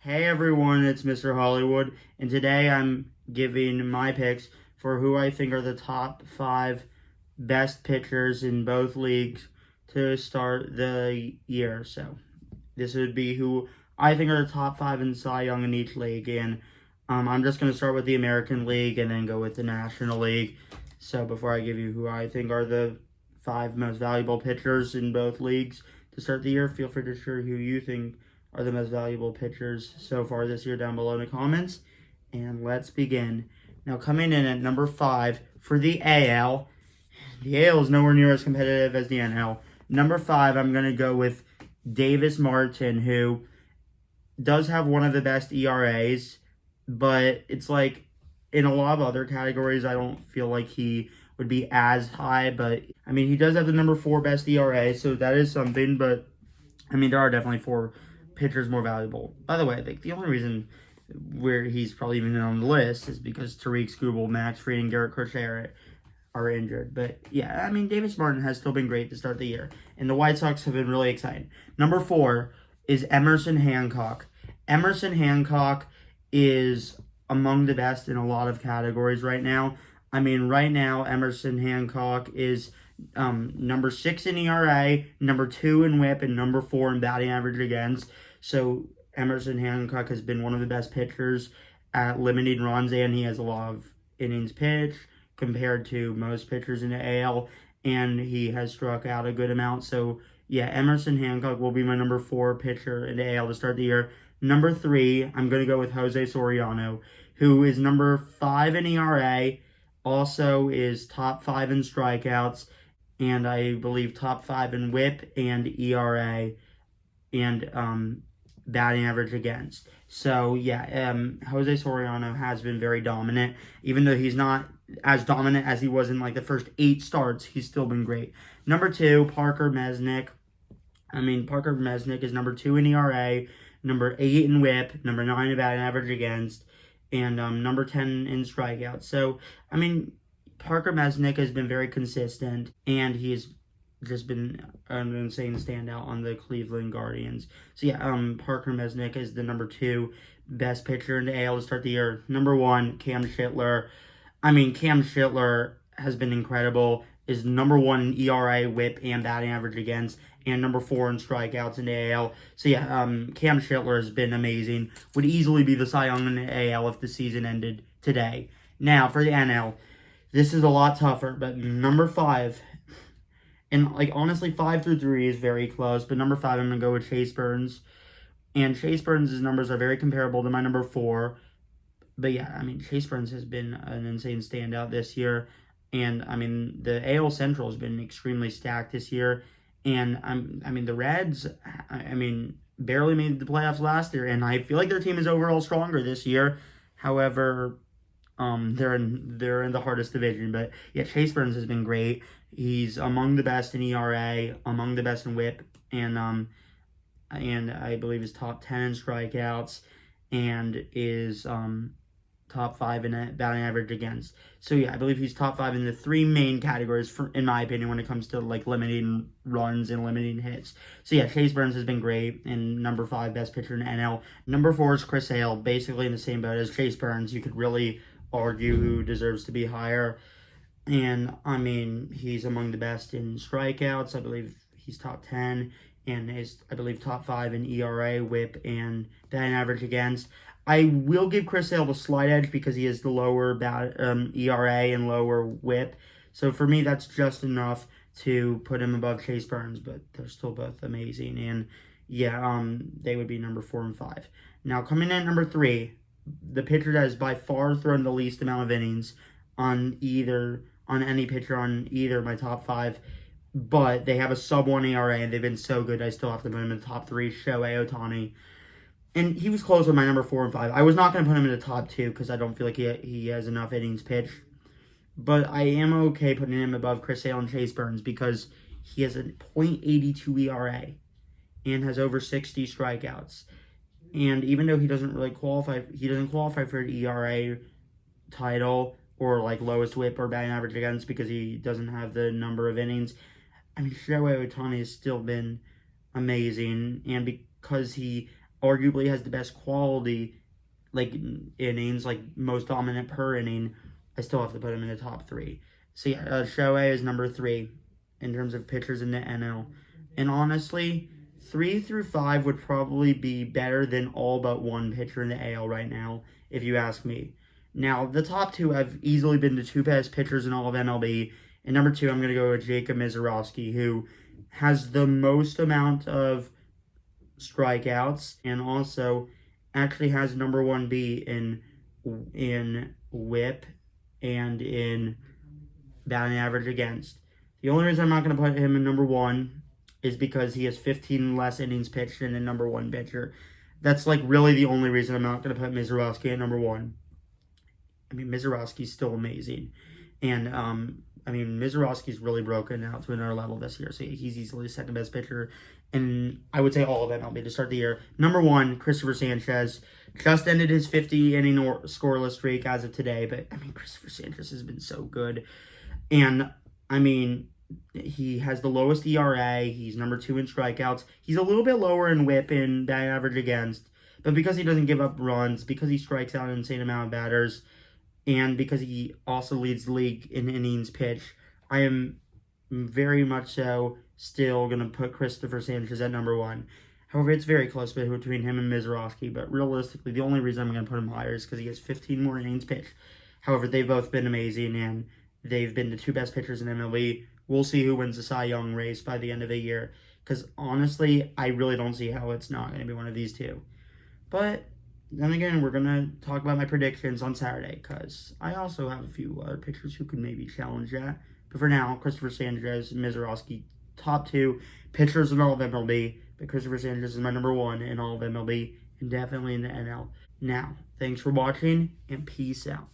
Hey everyone, it's Mr. Hollywood, and today I'm giving my picks for who I think are the top 5 best pitchers in both leagues to start the year. So, this would be who I think are the top 5 in Cy Young in each league, and I'm just going to start with the American League and then go with the National League. So, before I give you who I think are the 5 most valuable pitchers in both leagues to start the year, feel free to share who you think are the most valuable pitchers so far this year down below in the comments. And let's begin. Now, coming in at number 5 for the AL is nowhere near as competitive as the NL. Number 5, I'm going to go with Davis Martin, who does have one of the best ERAs, but it's like in a lot of other categories, I don't feel like he would be as high. But I mean, he does have the number 4 best ERA, so that is something. But I mean, there are definitely 4 pitchers more valuable. By the way, I think the only reason where he's probably even on the list is because Tariq Skubal, Max Fried, and Garrett Crochet are injured. But yeah, I mean, Davis Martin has still been great to start the year, and the White Sox have been really exciting. Number 4 is Emerson Hancock. Emerson Hancock is among the best in a lot of categories right now. I mean, right now, Emerson Hancock is number 6 in ERA, number 2 in WHIP, and number 4 in batting average against. So Emerson Hancock has been one of the best pitchers at limiting runs, and he has a lot of innings pitched compared to most pitchers in the AL, and he has struck out a good amount. So yeah, Emerson Hancock will be my number 4 pitcher in the AL to start the year. Number 3, I'm going to go with Jose Soriano, who is number 5 in ERA, also is top 5 in strikeouts, and I believe top 5 in WHIP and ERA and batting average against. So yeah, Jose Soriano has been very dominant. Even though he's not as dominant as he was in like the first 8 starts, he's still been great. Number 2, Parker Mesnick. Parker Mesnick is number 2 in ERA, number 8 in WHIP, number 9 in batting average against, and number 10 in strikeouts. So, Parker Mesnick has been very consistent, and he's just been an insane standout on the Cleveland Guardians. So, yeah, Parker Mesnick is the number 2 best pitcher in the AL to start the year. Number 1, Cam Schittler. Cam Schittler has been incredible, is number 1 in ERA, WHIP, and batting average against, and number 4 in strikeouts in the AL. So yeah, Cam Schittler has been amazing. Would easily be the Cy Young in the AL if the season ended today. Now, for the NL, this is a lot tougher, but number 5, and honestly, 5 through 3 is very close, but number 5, I'm going to go with Chase Burns. And Chase Burns' numbers are very comparable to my number 4. But yeah, Chase Burns has been an insane standout this year. And, the AL Central has been extremely stacked this year. And, the Reds, barely made the playoffs last year. And I feel like their team is overall stronger this year. However, they're in the hardest division. But, yeah, Chase Burns has been great. He's among the best in ERA, among the best in WHIP. And I believe is top 10 in strikeouts. And is top 5 in batting average against. So yeah, I believe he's top 5 in the 3 main categories, in my opinion, when it comes to limiting runs and limiting hits. So yeah, Chase Burns has been great, and number 5 best pitcher in NL. Number 4 is Chris Sale, basically in the same boat as Chase Burns. You could really argue who deserves to be higher. And he's among the best in strikeouts. I believe he's top 10, and is, I believe, top 5 in ERA, WHIP, and batting average against. I will give Chris Sale the slight edge because he has the lower ERA and lower WHIP. So for me, that's just enough to put him above Chase Burns, but they're still both amazing. And yeah, they would be number 4 and 5. Now, coming in at number 3, the pitcher that has by far thrown the least amount of innings on any pitcher on either of my top 5, but they have a sub-1 ERA, and they've been so good, I still have to put him in the top 3, Shohei Ohtani. And he was close with my number 4 and 5. I was not going to put him in the top 2 because I don't feel like he has enough innings pitched. But I am okay putting him above Chris Sale and Chase Burns because he has a .82 ERA and has over 60 strikeouts. And even though he doesn't qualify for an ERA title or lowest WHIP or batting average against because he doesn't have the number of innings, Shohei Ohtani has still been amazing. And because he arguably has the best quality, like innings, like most dominant per inning, I still have to put him in the top 3. So yeah, Shohei is number 3 in terms of pitchers in the NL. And honestly, 3 through 5 would probably be better than all but one pitcher in the AL right now, if you ask me. Now, the top 2 have easily been the 2 best pitchers in all of MLB. And number 2, I'm going to go with Jacob Misiorowski, who has the most amount of strikeouts and also actually has number 1B in WHIP and in batting average against. The only reason I'm not going to put him in number 1 is because he has 15 less innings pitched than the number 1 pitcher. That's like really the only reason I'm not going to put Misiorowski at number 1. I mean, Misiorowski's still amazing. And, Misiorowski's really broken out to another level this year. So he's easily the second best pitcher. And I would say all of MLB to start the year. Number 1, Christopher Sanchez. Just ended his 50-inning scoreless streak as of today. But, Christopher Sanchez has been so good. And, he has the lowest ERA. He's number 2 in strikeouts. He's a little bit lower in WHIP and batting average against. But because he doesn't give up runs, because he strikes out an insane amount of batters, and because he also leads the league in innings pitched, I am very much so still going to put Christopher Sanchez at number 1. However, it's very close between him and Misiorowski, but realistically, the only reason I'm going to put him higher is because he has 15 more innings pitched. However, they've both been amazing, and they've been the 2 best pitchers in MLB. We'll see who wins the Cy Young race by the end of the year, because honestly, I really don't see how it's not going to be one of these 2. But then again, we're going to talk about my predictions on Saturday, because I also have a few other pitchers who could maybe challenge that. But for now, Christopher Sanchez, Misiorowski, top 2 pitchers in all of MLB. But Christopher Sanchez is my number 1 in all of MLB, and definitely in the NL. Now, thanks for watching, and peace out.